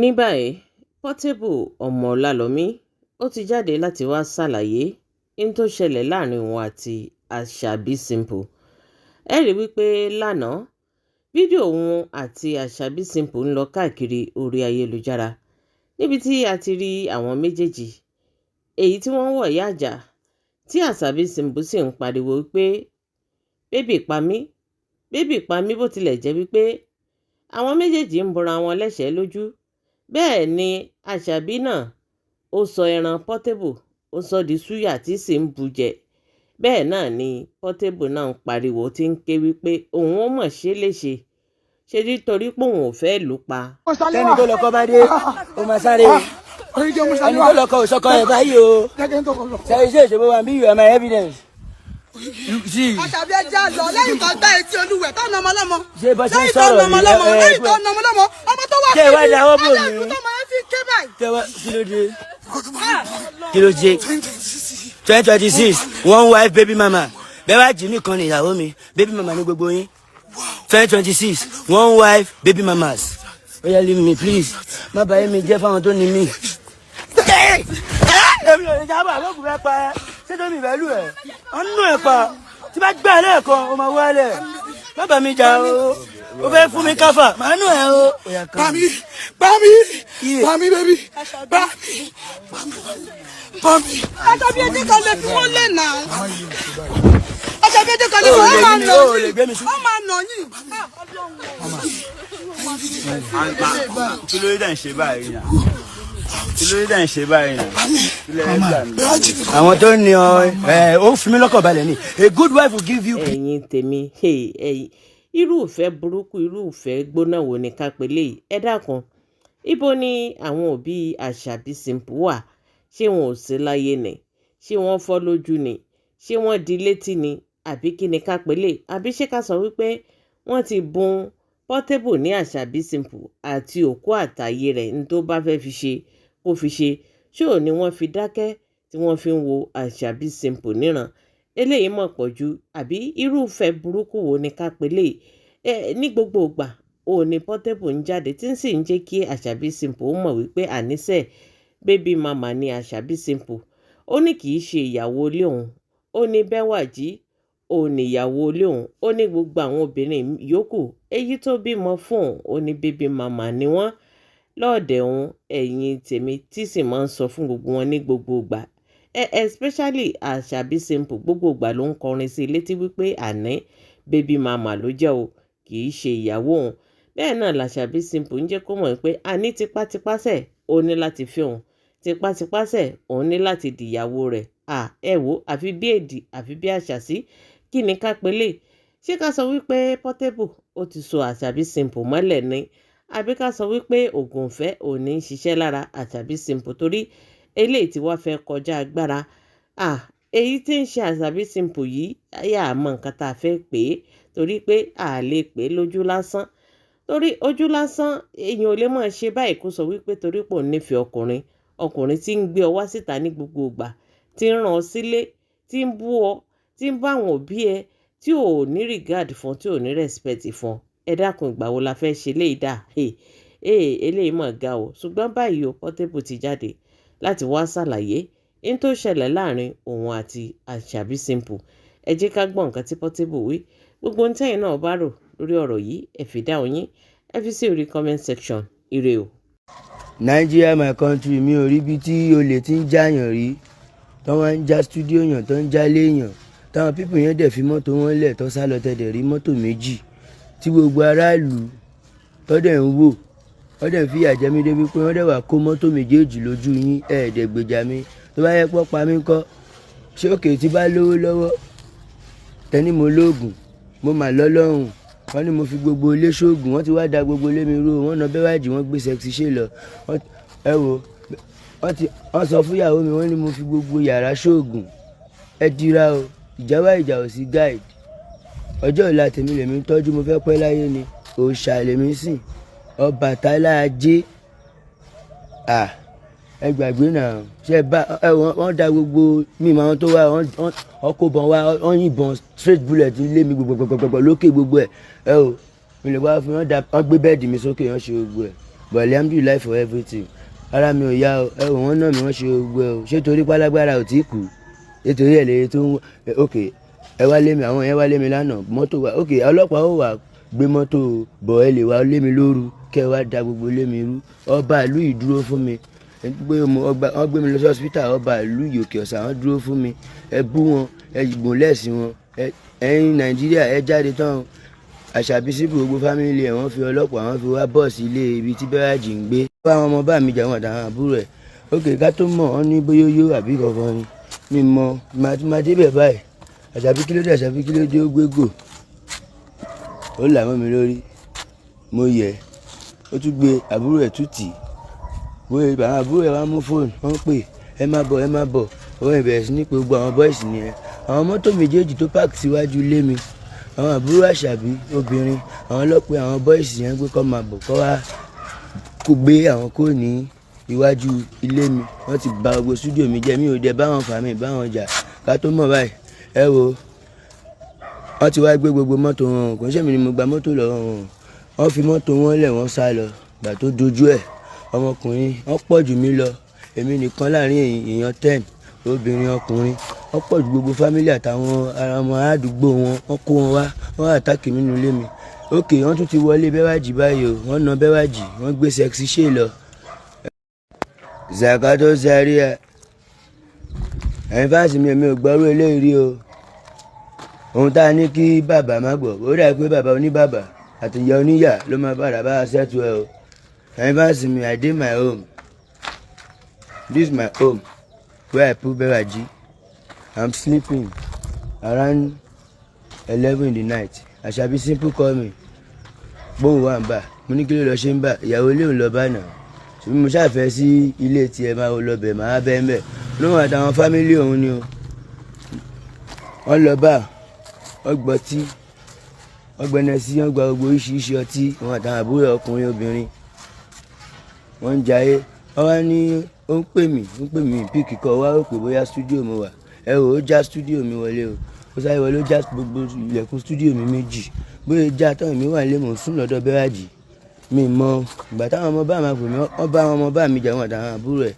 ní báyìí Portable ọmọ Ọlálọ́mí ó ti jáde láti wá ṣàlàyé ní tó ṣẹlẹ̀ láàrin òun àti Àṣàbí Simple. ẹ rí wípé lánàá fídíò òun àti Àṣàbí Simple ń lọ káàkiri orí ayélujára níbi tí a ti rí àwọn méjèèjì èyí tí wọ́n wọ̀ yá àjà tí Àṣàbí Simple sì ń pariwo wípé bébì pa mí bó tilẹ̀ jẹ́ wípé àwọn méjèèjì ń bọra wọn lẹ́sẹ̀ẹ́ lójú. bẹ́ẹ̀ ni Àṣàbí náà ó sọ ẹran Portable ó sọ di súyà tí sì ń bu jẹ. bẹ́ẹ̀ náà ni Portable náà ń pariwo tí ń ké wípé òun ó mọ̀ ṣe léṣe ṣe nítorí pé òun ò fẹ́ lù pa. tẹ́ni tó lọ́kọ́ bá dé ó máa sáré ẹni tó lọ́kọ́ ò sọ́kọ́ ẹ̀ báyìí o ṣe iṣẹ́ ìṣòwò wa bí you are my evidence. Àṣàbí ẹja lọ lẹ́yìn tó gbá etí olúwẹ̀ tó nà ọmọ lọ́mọ. ṣé bá ṣe ń sọ̀rọ̀ mi lẹ́yìn tó nà ọmọ lọ́mọ ọmọ tó wà fún mi. ṣé ìwà ìdáwọ́ bò mí. tó máa ń fi ké báyìí. kí ló dé 2026 one wife baby mama bẹ́ẹ̀ bá jì nìkan ní ìyàwó mi baby mama ní gbogbo yín 2026 one wife baby mamas ó yá leave me please má bàa mi jẹ́ fáwọn tó ní mí. èmi ò ní jábọ̀ àlọ́kùnrin rẹ pa ẹ́ ṣé tó mi ìfẹ́ lù ẹ́ wọ́n nù ẹ̀ pa tí bá gbà lẹ́ẹ̀kan ó máa wálẹ̀ má bàa mi jà o ó fẹ́ fún mi káfà màá nù ẹ̀ o. Bami baby Bami. Àṣàbí ẹjẹ kan lè fi wọ́n lẹ̀ náà. Àṣàbí ẹjẹ kan lè fi wọ́n máa nà yín. Wọ́n máa nà yín. Kí ló dé ń ṣe báyìí náà? Kí ló dé ń ṣe báyìí náà? Àwọn tó ní ó fi mí lọ́kàn balẹ̀ ni a good wife will give you. ẹ̀yin tèmi ẹ̀yin irú ìfẹ́ burúkú irú ìfẹ́ gbóná wo ni ká pè léyìí. ẹ dákun ibo ni àwọn òbí Àṣàbí Simple wà? ṣé wọn ò sí láyé ni? ṣé wọ́n fọ́ lójú ni? ṣé wọ́n di létí ni? àbí kí ni ká pè léyìí? àbí ṣé ká sọ wípé wọ́n ti bùn Portable ní Àṣàbí Simple àti òkú àtàyè rẹ̀ ní tó bá fẹ́ fi ṣe kó fi ṣe. ṣé ò ní wọ́n fi dákẹ́ tí wọ́n fi ń wo Àṣàbí Simple níran? eléyìí mọ̀ pọ̀ jù. àbí irúfẹ́ burúkú wo ni ká pè léyìí? ní gbogbo ìgbà òun ni Portable ń jáde tí ń sì ń jẹ́ kí Àṣàbí Simple ó mọ̀ wípé àníṣe baby mama ni Àṣàbí Simple. ó ní kì í ṣe ìyàwó ilé òun. ó ní Bẹ́wàjí òun ní ìyàwó ilé òun. ó ní gbogbo àwọn obìnrin yòókù èyí tó bímọ fún òun ó ní baby mama ni wọ́n lọ́ọ̀dẹ̀ òun. ẹ̀yin tèmi tí sì máa ń sọ fún gbogbo wọn ní gbogbo ìgbà especially Àṣàbí Simple gbogbo ìgbà ló ń kọrin sí létí wípé àní baby mama ló jẹ́ o kì í ṣe ìyàwó òun. bẹ́ẹ̀ náà l'Àṣàbí Simple ń jẹ́ kó mọ̀ pé àní tipátipásẹ̀ ó ní láti fi òun tipátipásẹ̀ òun ní láti dìyàwó rẹ̀. ẹ wò àfi bí èdì àfi bí àṣà sí kí ni ká pélé? ṣé ká sọ wípé Portable ó ti so Àṣàbí Simple mọ́lẹ̀ ni? àbí ká sọ wípé oògùn ìfẹ́ ò ní ń ṣiṣẹ́ lára Àṣàbí Simple torí eléyìí tí wàá fẹ́ kọjá agbára. èyí tí ń ṣe Àṣàbí Simple yìí ayé àmọ́ nǹkan tá a fẹ́ pè é torí pé a lè pè é lójú lásán torí ojú lásán èèyàn ò lè máa ṣe báyìí kó sọ wípé torí pò ń nífẹ̀ẹ́ ọkùnrin tí ń gbé ọ wá síta ní gbogbo ìgbà tí ń ràn ọ sílé tí ń bú ọ tí ń bá àwọn òbí ẹ tí ò ní regard fún tí ò ní respect fún. ẹ dákun ìgbà wo la fẹ́ ṣe léyìí dà? eléyìí mọ̀ ga o. ṣùgbọ́n báyìí o Portable ti jáde láti wá ṣàlàyé ní tó ṣẹlẹ̀ láàrin òun àti Àṣàbí Simple. ẹ jẹ́ ká gbọ́ nǹkan tí Portable wí. gbogbo ohun tẹ́yin náà bá rò lórí ọ̀rọ̀ yìí ẹ fi dáhùn yín ẹ fi sí orí comment section. ire o. Nigeria my country mi ò rí bí tí olè ti ń jáyàn rí tó wọ́n ń já studio yàn tó ń já léèyàn táwọn pípọ̀ yẹn dẹ̀ fi mọ́tò wọn lẹ̀ tó sá lọ tẹ̀dẹ̀ rí mọ́tò méjì tí gbogbo aráàlú tó dẹ̀ ń wò wọ́n dẹ̀ ń fi ìyà jẹ mí débi pé wọ́n dẹ̀ wà kó mọ́tò méjèèjì lójú yín ẹ̀ẹ́dẹ̀gbèjà mi tó bá yẹ pọ́ pa mí kọ́ ṣé òkè tí bá lówó lọ́wọ́ tẹ́ni mo lóògùn mo mà lọ́lọ́run wọ́n ní mo fi gbogbo ilé ṣoògùn wọ́n ti wá da gbogbo ilé mi rú wọ́n na Bẹ́wàjí wọ́n gbé sexy ṣe lọ ẹ wo wọ́n sọ fún ìyàwó mi wọ́n ní mo fi gbogbo yàrá ṣoògùn ẹ dira o ìjà ò sí guide ọjọ́ ọ̀la tèmi lèmi ń tọ́jú mo fẹ́ pẹ́ láyé ni òòṣà lèmi sìn Ọbàtálá ajé ẹ gbàgbé náà ṣe bá wọ́n da gbogbo mímọ àwọn tó wá ọkọ̀ bọ̀n wá wọ́n yìnbọn straight bullet lé mi gbogbogbò lókè gbogbo ẹ̀ o mi lè wá fún wọn gbé bẹ́ẹ̀dì mi sókè wọ́n ṣe gbogbo ẹ̀ but alhamdulillah for everything. Ara mi ò yá o, ẹ wò wọ́n náà mi wọ́n ṣe gbogbo ẹ o, ṣé torí pálágbára ò tí kù, nítorí ẹ̀ lè tó ń ok ẹ wá lé mi, àwọn yẹn wá lé mi lánàá mọ́tò wa ok ọlọ́pàá ó wà gbé mọ́tò bọ̀ ẹ lè wá lé mi lóru kẹ́ ẹ wá da gbogbo lé mi rú, ọba ìlú yìí dúró fún mi wọ́n gbé mi lọ sí hospital, ọba ìlú Òkè Ọ̀sà wọ́n dúró fún mi, ẹ bú wọn ẹ gbọ̀n lẹ́sìn wọn, ẹ̀yin Nàìjíríà ẹ jáde tán Àṣàbí síbò gbogbo fámìlì ẹ̀ wọ́n fi ọlọ́pàá wọ́n fi wá bọ́ọ̀sì ilé ibi tí Bẹ́wàjì ń gbé. Báwọn ọmọ bá mi jà wọn àtàwọn àbúrò ẹ̀ ok ká tó mọ̀ ọ́ ní bóyá yóò àbí kankan ni mi mọ máa débẹ̀ báyìí Àṣàbí kí ló dé Àṣàbí kí ló dé ó gbé gò ó là mọ́ mi lórí mo yẹ ó tún gbé àbúrò ẹ̀ tún tì bóyá àwọn àbúrò ẹ̀ wá mú fóònù wọ́n pè ẹ má bọ̀ òun ìbẹ̀rẹ̀ sí ní pé gbogbo àwọn bọ́ìsì nìyẹn àwọn mọ́tò méjèèjì tó pààkì síwájú ilé mi àwọn àbúrò Àṣàbí obìnrin àwọn ọlọ́pàá àwọn bọ́ìsì yẹn gbé kọ́ máa bọ̀ kọ́ wá kó gbé àwọn kò ní iwájú ilé mi wọ́n ti bà gbogbo stúdíò mi jẹ́ mi ò dé báwọn fà mí báwọn jà ká tó mọ̀ báyìí ẹ wo wọ́n ti wá gbé gbogbo mọ́tò wọn kò ń ṣèmi ni mo gba mọ́tò lọ́wọ́ wọn wọ́n fi mọ́tò wọn lẹ̀ wọ́n sá lọ gbà tó dojú ẹ̀ ọmọkùnrin wọ́n pọ̀ jù mí lọ èmi nìkan láàrin èèyàn 10 obìnrin ọkùnrin wọ́n pọ̀ ju gbogbo fámílì àtàwọn ará ọmọ àdúgbò wọn wọ́n kó wọn wá wọ́n àtàkì mí nínú ilé mi ok wọ́n tún ti wọlé Bẹ́wàjì báyìí o wọ́n na Bẹ́wàjì wọ́n gbé Sexy Shay lọ. Zakato Zaria ẹ̀yin fáǹsì mi ò gbọ́rú eléyìí rí o ohun tá a ní kí bàbá má gbọ́ ó dà pé bàbá oníbàbà àti ìyá oníyà ló máa bára bá a ṣètò ẹ o ẹ̀yin fáǹsì mi I dey my home this is my home where I put Bẹ́wàjì. I'm sleeping around 11 in the night. Àṣàbí simple call me. Bóun wà ń bà. Mo ní kí ló lọ ṣe ń bà. Ìyàwó ilé òun lọ bá nà. Ṣùgbọ́n mo ṣàfẹ́ sí ilé tiẹ̀ máa lọ bẹ̀ máa bẹ́ ń bẹ̀. Lóhùn àtàwọn fámílì òun ni o. Wọ́n lọ bá wọ́n gbọ́ tí wọ́n gbẹ́nẹ́ sí wọ́n gba gbogbo oríṣiríṣi ọtí wọn àtàwọn àbúrò ọkùnrin obìnrin. Wọ́n ń jayé. Wọ́n wá ní ó ń pè mí píkì kọ́ wá ó pè bóyá stúdíò mo wà. Ẹ wò ó já stúdíò mi wọlé o ó sáré wọlé ó já gbogbo ilẹ̀kùn stúdíò mi méjì bóyá já táwọn mi wà lé mò ń sùn lọ́dọ̀ Bẹ́wàjì mi mọ ìgbà táwọn ọmọ bá máa pè mí wọ́n bá àwọn ọmọ bá mi jà wọn àtàwọn àbúrò ẹ̀